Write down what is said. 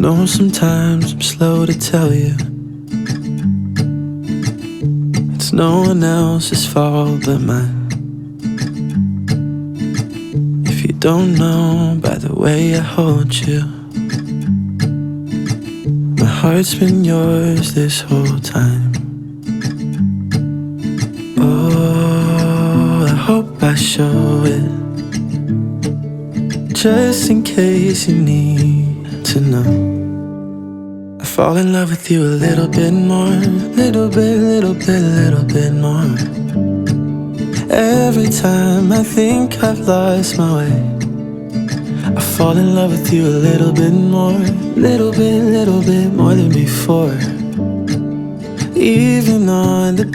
know sometimes I'm slow to tell you it's no one else's fault but mine. If you don't know by the way I hold you, my heart's been yours this whole time. Oh, I hope I show it, just in case you need to know. I fall in love with you a little bit more, little bit more. Every time I think I've lost my way, I fall in love with you a little bit more, little bit more than before. Even on the